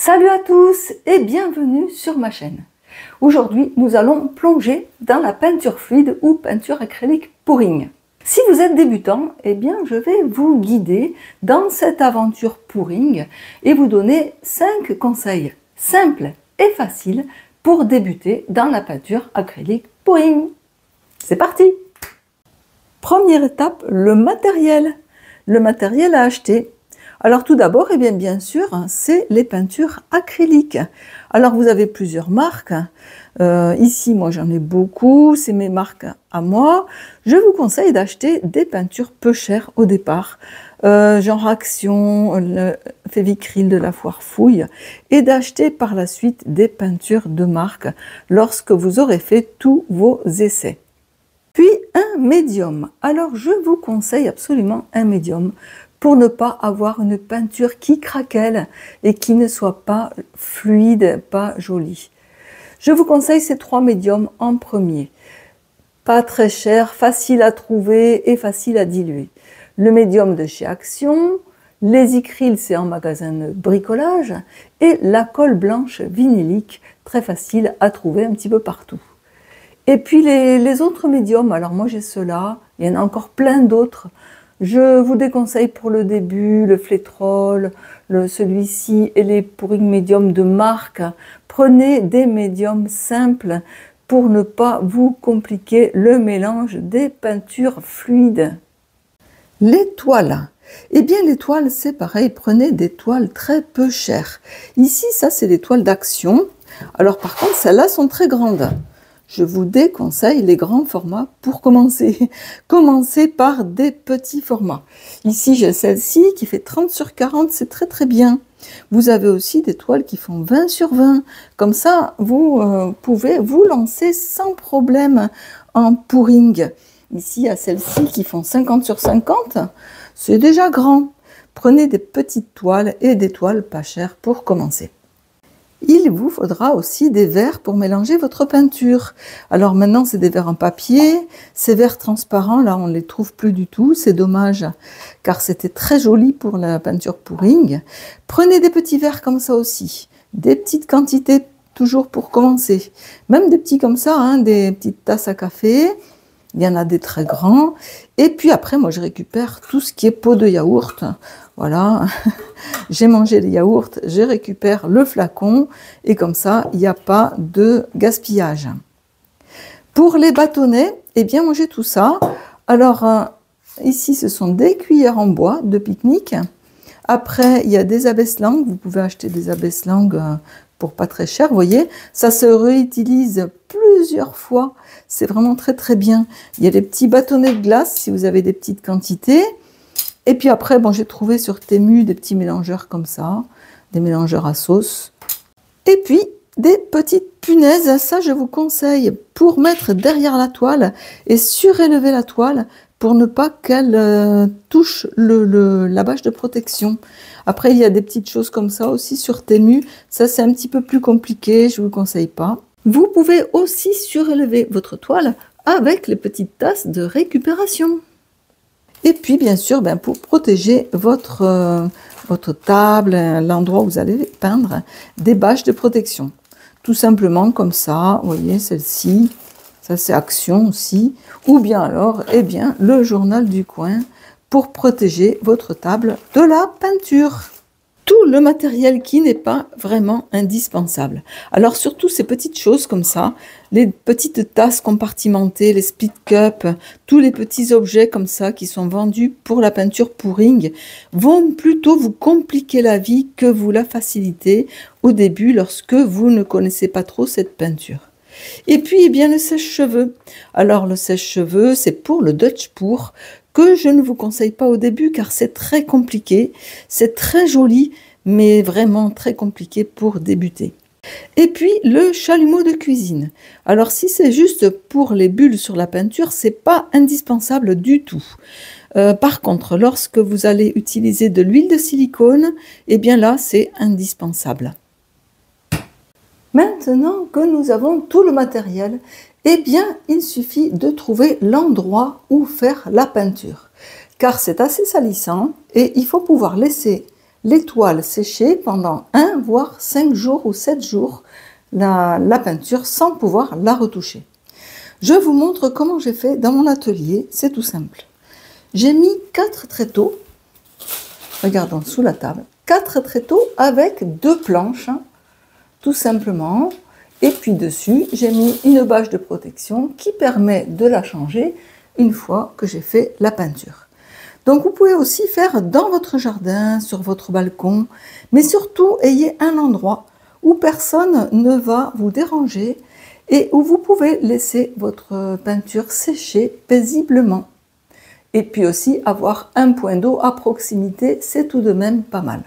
Salut à tous et bienvenue sur ma chaîne. Aujourd'hui, nous allons plonger dans la peinture fluide ou peinture acrylique pouring. Si vous êtes débutant, eh bien, je vais vous guider dans cette aventure pouring et vous donner 5 conseils simples et faciles pour débuter dans la peinture acrylique pouring. C'est parti! Première étape, le matériel. Le matériel à acheter. Alors tout d'abord, eh bien sûr, c'est les peintures acryliques. Alors vous avez plusieurs marques. Ici, moi j'en ai beaucoup, c'est mes marques à moi. Je vous conseille d'acheter des peintures peu chères au départ, genre Action, le Févicryl de la Foire Fouille, et d'acheter par la suite des peintures de marque lorsque vous aurez fait tous vos essais. Puis un médium. Alors je vous conseille absolument un médium pour ne pas avoir une peinture qui craquelle et qui ne soit pas fluide, pas jolie. Je vous conseille ces 3 médiums en premier. Pas très cher, facile à trouver et facile à diluer. Le médium de chez Action, les Acryl, c'est en magasin de bricolage, et la colle blanche vinylique, très facile à trouver un petit peu partout. Et puis les autres médiums, alors moi j'ai ceux-là, il y en a encore plein d'autres. Je vous déconseille pour le début le Flétrol, celui-ci et les pouring médiums de marque. Prenez des médiums simples pour ne pas vous compliquer le mélange des peintures fluides. Les toiles. Eh bien les toiles c'est pareil, prenez des toiles très peu chères. Ici ça c'est des toiles d'Action. Alors par contre celles-là sont très grandes. Je vous déconseille les grands formats pour commencer. Commencez par des petits formats. Ici, j'ai celle-ci qui fait 30 sur 40, c'est très bien. Vous avez aussi des toiles qui font 20 sur 20. Comme ça, vous pouvez vous lancer sans problème en pouring. Ici, il y a celles-ci qui font 50 sur 50. C'est déjà grand. Prenez des petites toiles et des toiles pas chères pour commencer. Il vous faudra aussi des verres pour mélanger votre peinture. Alors maintenant, c'est des verres en papier. Ces verres transparents, là, on ne les trouve plus du tout. C'est dommage, car c'était très joli pour la peinture pouring. Prenez des petits verres comme ça aussi. Des petites quantités, toujours pour commencer. Même des petits comme ça, hein, des petites tasses à café. Il y en a des très grands. Et puis après, moi, je récupère tout ce qui est pot de yaourt. Voilà, j'ai mangé les yaourts, je récupère le flacon et comme ça, il n'y a pas de gaspillage. Pour les bâtonnets, eh bien, moi j'ai tout ça. Alors, ici, ce sont des cuillères en bois de pique-nique. Après, il y a des abaisse-langues. Vous pouvez acheter des abaisse-langues pour pas très cher. Vous voyez, ça se réutilise plusieurs fois. C'est vraiment très bien. Il y a des petits bâtonnets de glace si vous avez des petites quantités. Et puis après, bon, j'ai trouvé sur Temu des petits mélangeurs comme ça, des mélangeurs à sauce. Et puis, des petites punaises, ça je vous conseille pour mettre derrière la toile et surélever la toile pour ne pas qu'elle touche la bâche de protection. Après, il y a des petites choses comme ça aussi sur Temu. Ça, c'est un petit peu plus compliqué, je ne vous conseille pas. Vous pouvez aussi surélever votre toile avec les petites tasses de récupération. Et puis, bien sûr, pour protéger votre table, l'endroit où vous allez peindre, des bâches de protection. Tout simplement comme ça, vous voyez, celle-ci, ça c'est Action aussi. Ou bien alors, eh bien, le journal du coin pour protéger votre table de la peinture. Tout le matériel qui n'est pas vraiment indispensable. Alors surtout ces petites choses comme ça, les petites tasses compartimentées, les split cups, tous les petits objets comme ça qui sont vendus pour la peinture pouring vont plutôt vous compliquer la vie que vous la faciliter au début lorsque vous ne connaissez pas trop cette peinture. Et puis, eh bien, le sèche-cheveux. Alors, le sèche-cheveux, c'est pour le Dutch Pour, que je ne vous conseille pas au début, car c'est très compliqué. C'est très joli, mais vraiment très compliqué pour débuter. Et puis, le chalumeau de cuisine. Alors, si c'est juste pour les bulles sur la peinture, c'est pas indispensable du tout. Par contre, lorsque vous allez utiliser de l'huile de silicone, eh bien là, c'est indispensable. Maintenant que nous avons tout le matériel, eh bien, il suffit de trouver l'endroit où faire la peinture. Car c'est assez salissant et il faut pouvoir laisser les toiles sécher pendant 1 voire 5 jours ou 7 jours la peinture sans pouvoir la retoucher. Je vous montre comment j'ai fait dans mon atelier, c'est tout simple. J'ai mis 4 tréteaux, regardons sous la table, 4 tréteaux avec 2 planches, tout simplement. Et puis dessus, j'ai mis une bâche de protection qui permet de la changer une fois que j'ai fait la peinture. Donc vous pouvez aussi faire dans votre jardin, sur votre balcon, mais surtout ayez un endroit où personne ne va vous déranger et où vous pouvez laisser votre peinture sécher paisiblement. Et puis aussi avoir un point d'eau à proximité, c'est tout de même pas mal.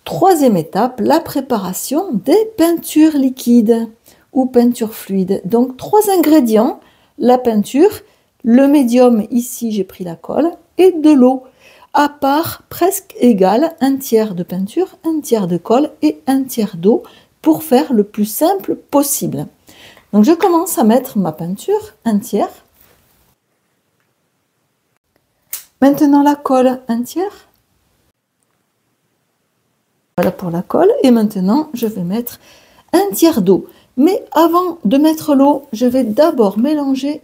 Troisième étape, la préparation des peintures liquides ou peintures fluides. Donc 3 ingrédients, la peinture, le médium, ici j'ai pris la colle, et de l'eau, à part presque égale, 1/3 de peinture, 1/3 de colle et 1/3 d'eau pour faire le plus simple possible. Donc je commence à mettre ma peinture, 1/3. Maintenant la colle, 1/3. Voilà pour la colle. Et maintenant, je vais mettre 1/3 d'eau. Mais avant de mettre l'eau, je vais d'abord mélanger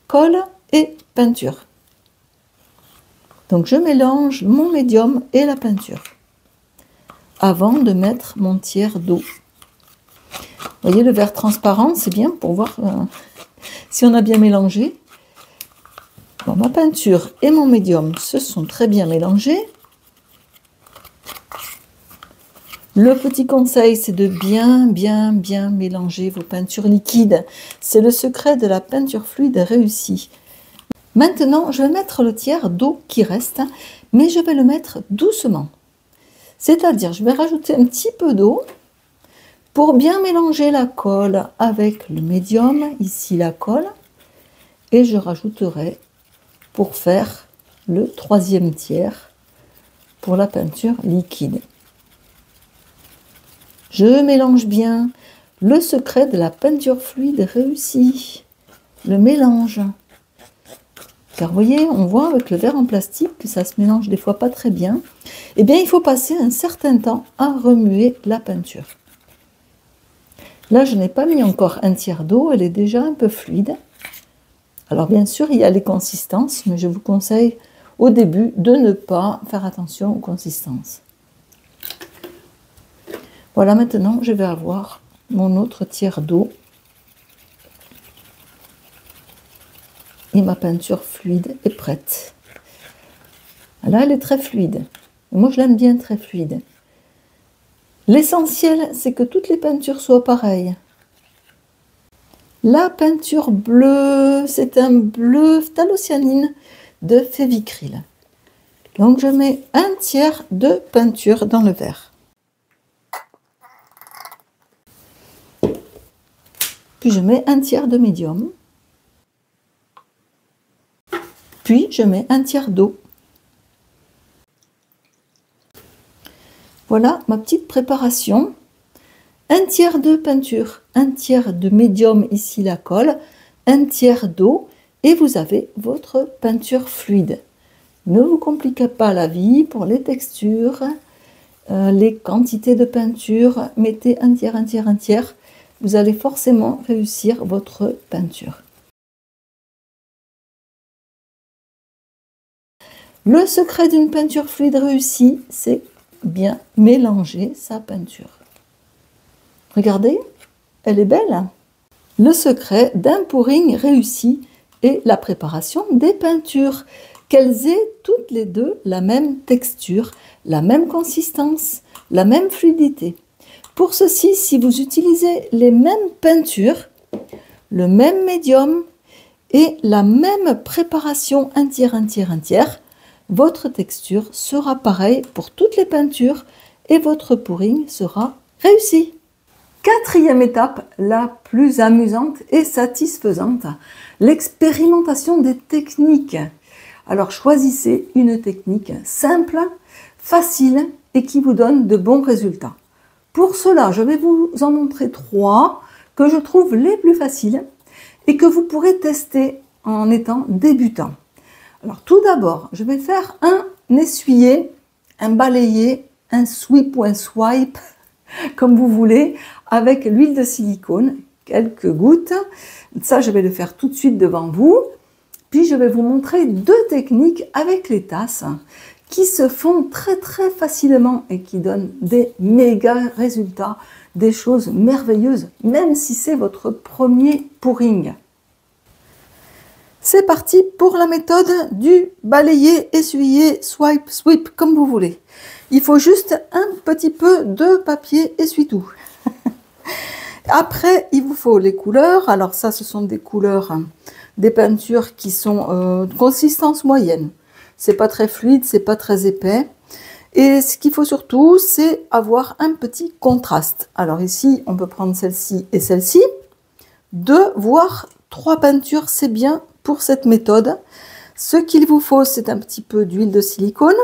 colle et peinture. Donc je mélange mon médium et la peinture avant de mettre mon tiers d'eau. Vous voyez le verre transparent, c'est bien pour voir si on a bien mélangé. Bon, ma peinture et mon médium se sont très bien mélangés. Le petit conseil, c'est de bien mélanger vos peintures liquides. C'est le secret de la peinture fluide réussie. Maintenant, je vais mettre le tiers d'eau qui reste, mais je vais le mettre doucement. C'est-à-dire, je vais rajouter un petit peu d'eau pour bien mélanger la colle avec le médium, ici la colle, et je rajouterai pour faire le 3e tiers pour la peinture liquide. Je mélange bien. Le secret de la peinture fluide réussie. Le mélange. Car vous voyez, on voit avec le verre en plastique que ça se mélange des fois pas très bien. Eh bien, il faut passer un certain temps à remuer la peinture. Là, je n'ai pas mis encore 1/3 d'eau, elle est déjà un peu fluide. Alors bien sûr, il y a les consistances, mais je vous conseille au début de ne pas faire attention aux consistances. Voilà, maintenant, je vais avoir mon autre tiers d'eau. Et ma peinture fluide est prête. Là, elle est très fluide. Moi, je l'aime bien très fluide. L'essentiel, c'est que toutes les peintures soient pareilles. La peinture bleue, c'est un bleu phthalocyanine de Févicryl. Donc, je mets 1/3 de peinture dans le verre. Puis je mets 1/3 de médium. Puis je mets 1/3 d'eau. Voilà ma petite préparation. 1/3 de peinture, 1/3 de médium, ici la colle, 1/3 d'eau et vous avez votre peinture fluide. Ne vous compliquez pas la vie pour les textures, les quantités de peinture. Mettez 1/3, 1/3, 1/3. Vous allez forcément réussir votre peinture. Le secret d'une peinture fluide réussie, c'est bien mélanger sa peinture. Regardez, elle est belle. Le secret d'un pouring réussi est la préparation des peintures. Qu'elles aient toutes les deux la même texture, la même consistance, la même fluidité. Pour ceci, si vous utilisez les mêmes peintures, le même médium et la même préparation 1/3, 1/3, 1/3, votre texture sera pareille pour toutes les peintures et votre pouring sera réussi. 4e étape, la plus amusante et satisfaisante, l'expérimentation des techniques. Alors choisissez une technique simple, facile et qui vous donne de bons résultats. Pour cela, je vais vous en montrer 3 que je trouve les plus faciles et que vous pourrez tester en étant débutant. Alors tout d'abord, je vais faire un essuyé, un balayé, un sweep ou un swipe, comme vous voulez, avec l'huile de silicone, quelques gouttes. Ça, je vais le faire tout de suite devant vous. Puis, je vais vous montrer deux techniques avec les tasses qui se font très très facilement et qui donnent des méga résultats, des choses merveilleuses, même si c'est votre premier pouring. C'est parti pour la méthode du balayer, essuyer, swipe, sweep, comme vous voulez. Il faut juste un petit peu de papier essuie-tout. Après, il vous faut les couleurs. Alors ça, ce sont des couleurs, des peintures qui sont de consistance moyenne. C'est pas très fluide, c'est pas très épais. Et ce qu'il faut surtout, c'est avoir un petit contraste. Alors ici, on peut prendre celle-ci et celle-ci. 2 voire 3 peintures, c'est bien pour cette méthode. Ce qu'il vous faut, c'est un petit peu d'huile de silicone.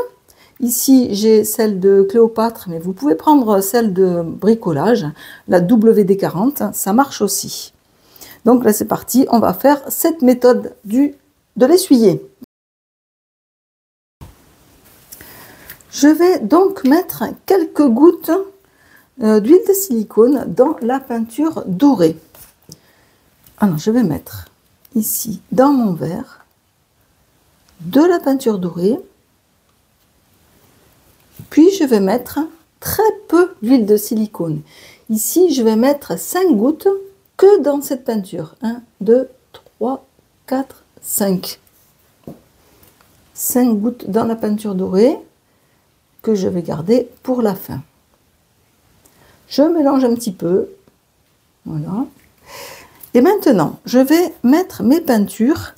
Ici, j'ai celle de Cléopâtre, mais vous pouvez prendre celle de bricolage, la WD-40, ça marche aussi. Donc là, c'est parti, on va faire cette méthode de l'essuyer. Je vais donc mettre quelques gouttes d'huile de silicone dans la peinture dorée. Alors, je vais mettre ici, dans mon verre, de la peinture dorée. Puis, je vais mettre très peu d'huile de silicone. Ici, je vais mettre 5 gouttes que dans cette peinture. 1, 2, 3, 4, 5. 5 gouttes dans la peinture dorée que je vais garder pour la fin. Je mélange un petit peu. Voilà. Et maintenant, je vais mettre mes peintures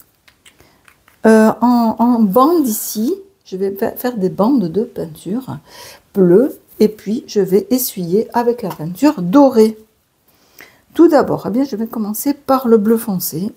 en bandes ici. Je vais faire des bandes de peinture bleue et puis je vais essuyer avec la peinture dorée. Tout d'abord, eh bien, je vais commencer par le bleu foncé.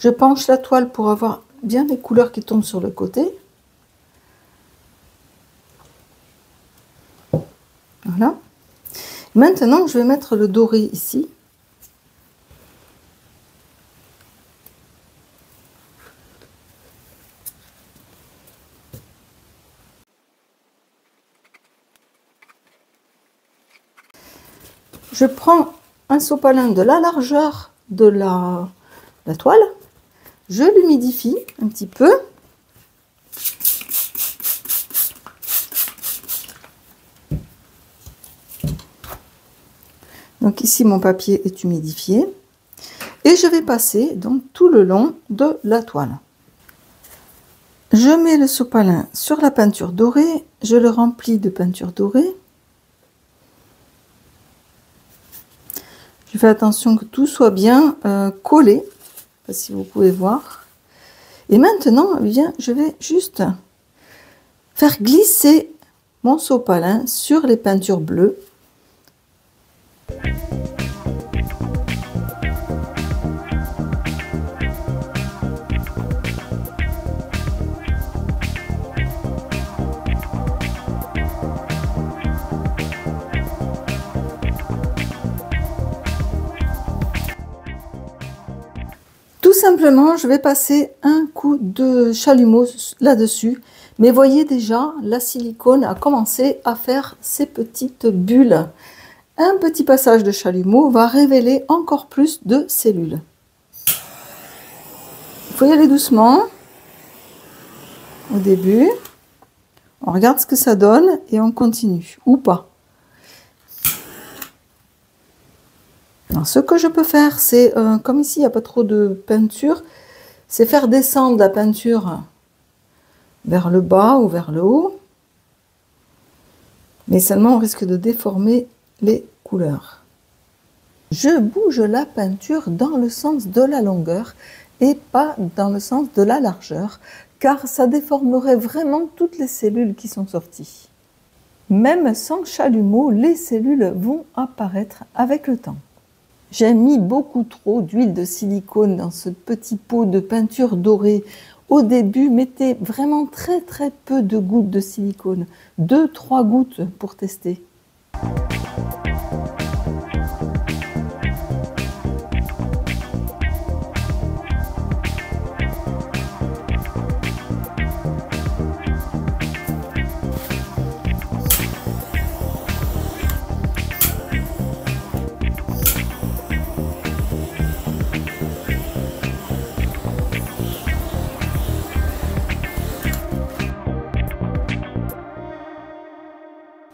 Je penche la toile pour avoir bien les couleurs qui tombent sur le côté. Voilà. Maintenant, je vais mettre le doré ici. Je prends un sopalin de la largeur de la toile. Je l'humidifie un petit peu. Donc ici, mon papier est humidifié. Et je vais passer donc tout le long de la toile. Je mets le sopalin sur la peinture dorée. Je le remplis de peinture dorée. Je fais attention que tout soit bien collé. Si vous pouvez voir. Et maintenant, eh bien, je vais juste faire glisser mon sopalin sur les peintures bleues. Tout simplement, je vais passer un coup de chalumeau là-dessus. Mais voyez déjà, la silicone a commencé à faire ses petites bulles. Un petit passage de chalumeau va révéler encore plus de cellules. Il faut y aller doucement au début. On regarde ce que ça donne et on continue, ou pas. Alors, ce que je peux faire, c'est, comme ici, il n'y a pas trop de peinture, c'est faire descendre la peinture vers le bas ou vers le haut. Mais seulement on risque de déformer les couleurs. Je bouge la peinture dans le sens de la longueur et pas dans le sens de la largeur, car ça déformerait vraiment toutes les cellules qui sont sorties. Même sans chalumeau, les cellules vont apparaître avec le temps. J'ai mis beaucoup trop d'huile de silicone dans ce petit pot de peinture dorée. Au début, mettez vraiment très peu de gouttes de silicone, 2-3 gouttes pour tester.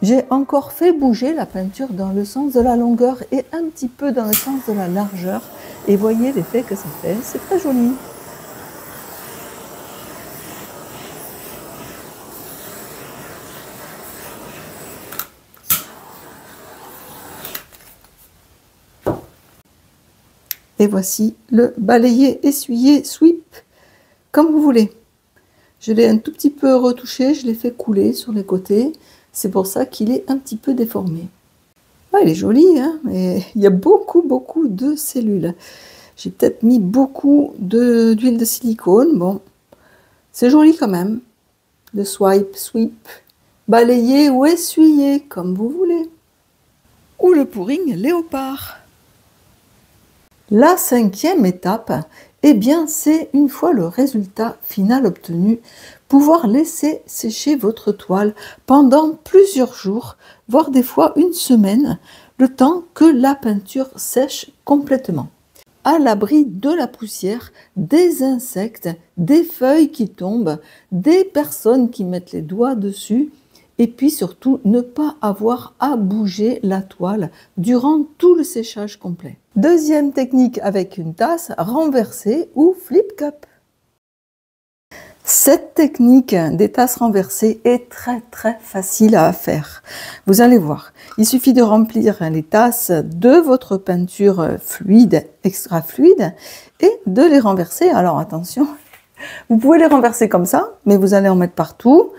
J'ai encore fait bouger la peinture dans le sens de la longueur et un petit peu dans le sens de la largeur. Et voyez l'effet que ça fait, c'est très joli. Et voici le balayer, essuyer, sweep, comme vous voulez. Je l'ai un tout petit peu retouché, je l'ai fait couler sur les côtés. C'est pour ça qu'il est un petit peu déformé. Ah, il est joli, hein, mais il y a beaucoup de cellules. J'ai peut-être mis beaucoup d'huile de silicone. Bon, c'est joli quand même. Le swipe, sweep, balayer ou essuyer, comme vous voulez. Ou le pouring léopard. La 5e étape, eh bien, c'est une fois le résultat final obtenu, pouvoir laisser sécher votre toile pendant plusieurs jours, voire des fois une semaine, le temps que la peinture sèche complètement. À l'abri de la poussière, des insectes, des feuilles qui tombent, des personnes qui mettent les doigts dessus, et puis surtout ne pas avoir à bouger la toile durant tout le séchage complet. Deuxième technique avec une tasse, renversée ou flip cup. Cette technique des tasses renversées est très facile à faire. Vous allez voir, il suffit de remplir les tasses de votre peinture fluide, extra fluide, et de les renverser. Alors attention, vous pouvez les renverser comme ça, mais vous allez en mettre partout.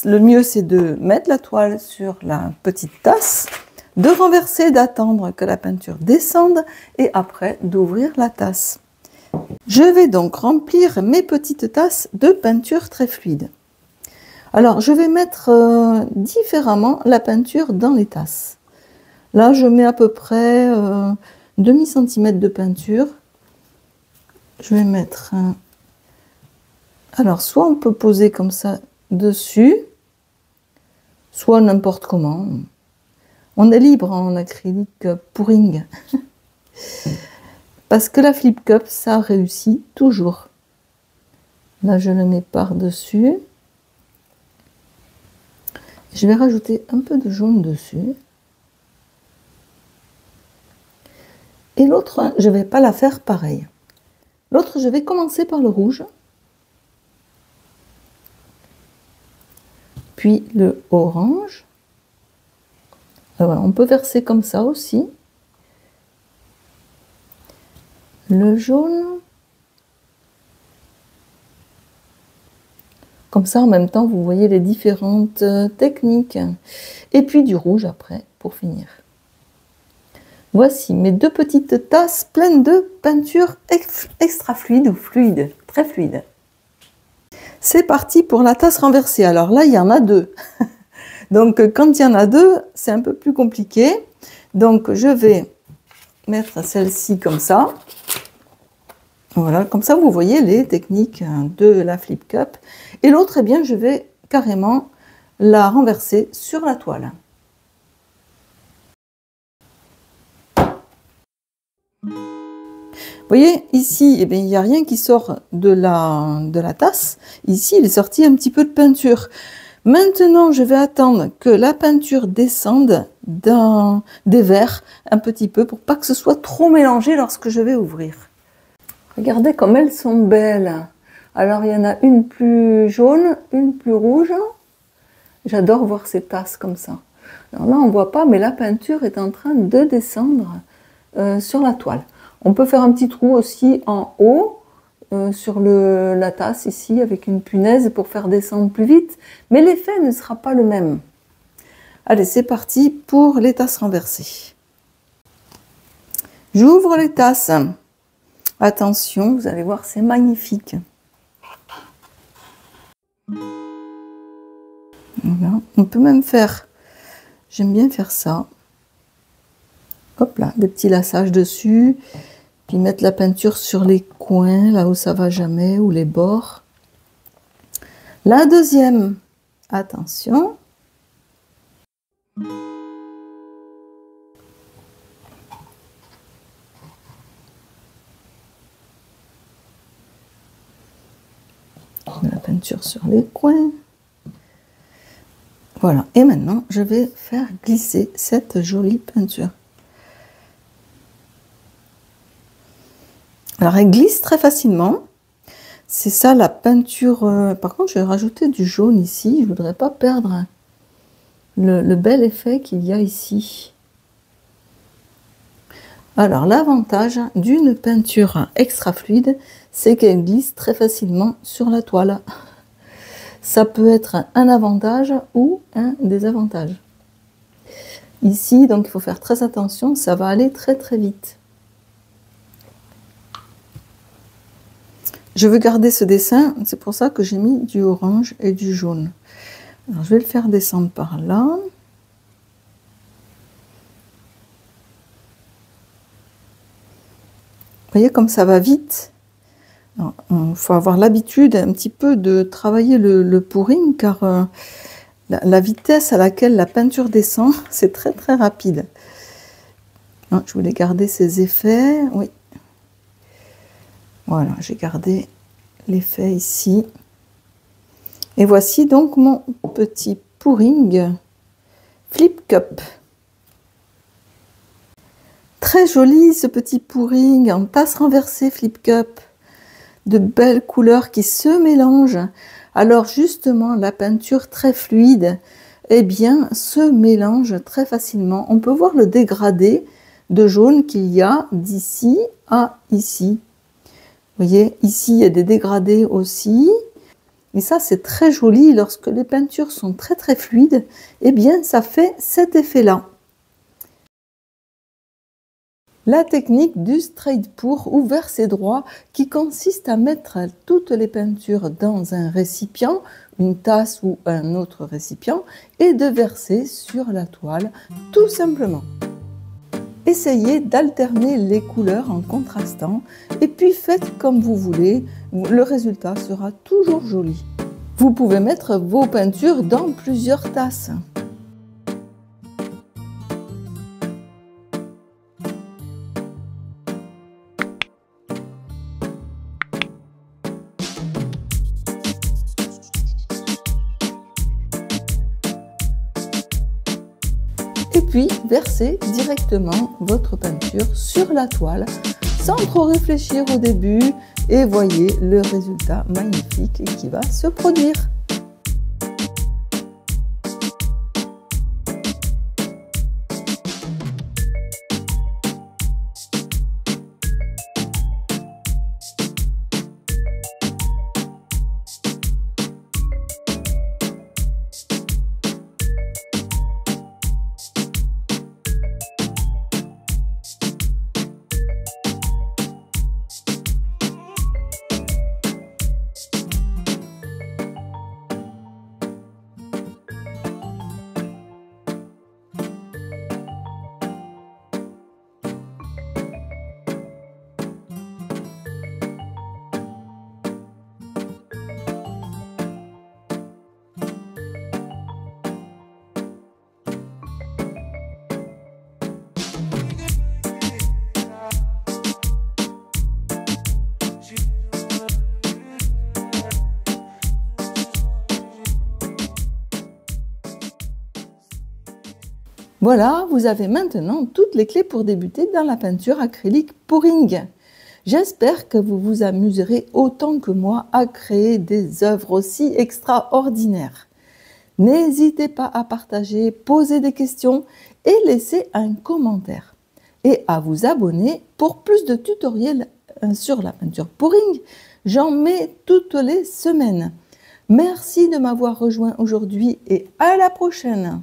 Le mieux, c'est de mettre la toile sur la petite tasse, de renverser, d'attendre que la peinture descende et après d'ouvrir la tasse. Je vais donc remplir mes petites tasses de peinture très fluide. Alors, je vais mettre différemment la peinture dans les tasses. Là, je mets à peu près demi-centimètre de peinture. Je vais mettre un... Alors, soit on peut poser comme ça dessus, soit n'importe comment. On est libre en acrylique pouring. Parce que la flip cup, ça réussit toujours. Là, je le mets par-dessus. Je vais rajouter un peu de jaune dessus. Et l'autre, je ne vais pas la faire pareil. L'autre, je vais commencer par le rouge. Puis le orange. Alors, on peut verser comme ça aussi. Le jaune. Comme ça, en même temps, vous voyez les différentes techniques. Et puis du rouge après, pour finir. Voici mes deux petites tasses pleines de peinture extra fluide ou fluide, très fluide. C'est parti pour la tasse renversée. Alors là, il y en a deux. Donc, quand il y en a deux, c'est un peu plus compliqué. Donc, je vais mettre celle-ci comme ça. Voilà, comme ça, vous voyez les techniques de la flip cup. Et l'autre, eh bien, je vais carrément la renverser sur la toile. Vous voyez, ici, eh bien, il n'y a rien qui sort de la tasse. Ici, il est sorti un petit peu de peinture. Maintenant, je vais attendre que la peinture descende dans des verres un petit peu pour pas que ce soit trop mélangé lorsque je vais ouvrir. Regardez comme elles sont belles. Alors, il y en a une plus jaune, une plus rouge. J'adore voir ces tasses comme ça. Alors là, on ne voit pas, mais la peinture est en train de descendre sur la toile. On peut faire un petit trou aussi en haut, sur la tasse ici, avec une punaise pour faire descendre plus vite, mais l'effet ne sera pas le même. Allez, c'est parti pour les tasses renversées. J'ouvre les tasses. Attention, vous allez voir, c'est magnifique. Voilà. On peut même faire, j'aime bien faire ça. Hop là, des petits lassages dessus. Puis mettre la peinture sur les coins, là où ça va jamais, ou les bords. La deuxième, attention. La peinture sur les coins. Voilà, et maintenant je vais faire glisser cette jolie peinture. Alors elle glisse très facilement. C'est ça la peinture. Par contre, je vais rajouter du jaune ici. Je ne voudrais pas perdre le bel effet qu'il y a ici. Alors l'avantage d'une peinture extra fluide, c'est qu'elle glisse très facilement sur la toile. Ça peut être un avantage ou un désavantage. Ici, donc il faut faire très attention, ça va aller très très vite. Je veux garder ce dessin, c'est pour ça que j'ai mis du orange et du jaune. Alors, je vais le faire descendre par là. Vous voyez comme ça va vite. Il faut avoir l'habitude un petit peu de travailler le pouring, car la vitesse à laquelle la peinture descend, c'est très très rapide. Je voulais garder ces effets, oui. Voilà, j'ai gardé l'effet ici. Et voici donc mon petit pouring Flip Cup. Très joli ce petit pouring en tasse renversée Flip Cup. De belles couleurs qui se mélangent. Alors justement, la peinture très fluide, eh bien, se mélange très facilement. On peut voir le dégradé de jaune qu'il y a d'ici à ici. Vous voyez, ici, il y a des dégradés aussi. Et ça, c'est très joli. Lorsque les peintures sont très très fluides, eh bien, ça fait cet effet-là. La technique du straight pour ou versé droit, qui consiste à mettre toutes les peintures dans un récipient, une tasse ou un autre récipient, et de verser sur la toile, tout simplement. Essayez d'alterner les couleurs en contrastant et puis faites comme vous voulez, le résultat sera toujours joli. Vous pouvez mettre vos peintures dans plusieurs tasses. Et puis versez directement votre peinture sur la toile sans trop réfléchir au début et voyez le résultat magnifique qui va se produire. Voilà, vous avez maintenant toutes les clés pour débuter dans la peinture acrylique pouring. J'espère que vous vous amuserez autant que moi à créer des œuvres aussi extraordinaires. N'hésitez pas à partager, poser des questions et laisser un commentaire. Et à vous abonner pour plus de tutoriels sur la peinture pouring. J'en mets toutes les semaines. Merci de m'avoir rejoint aujourd'hui et à la prochaine.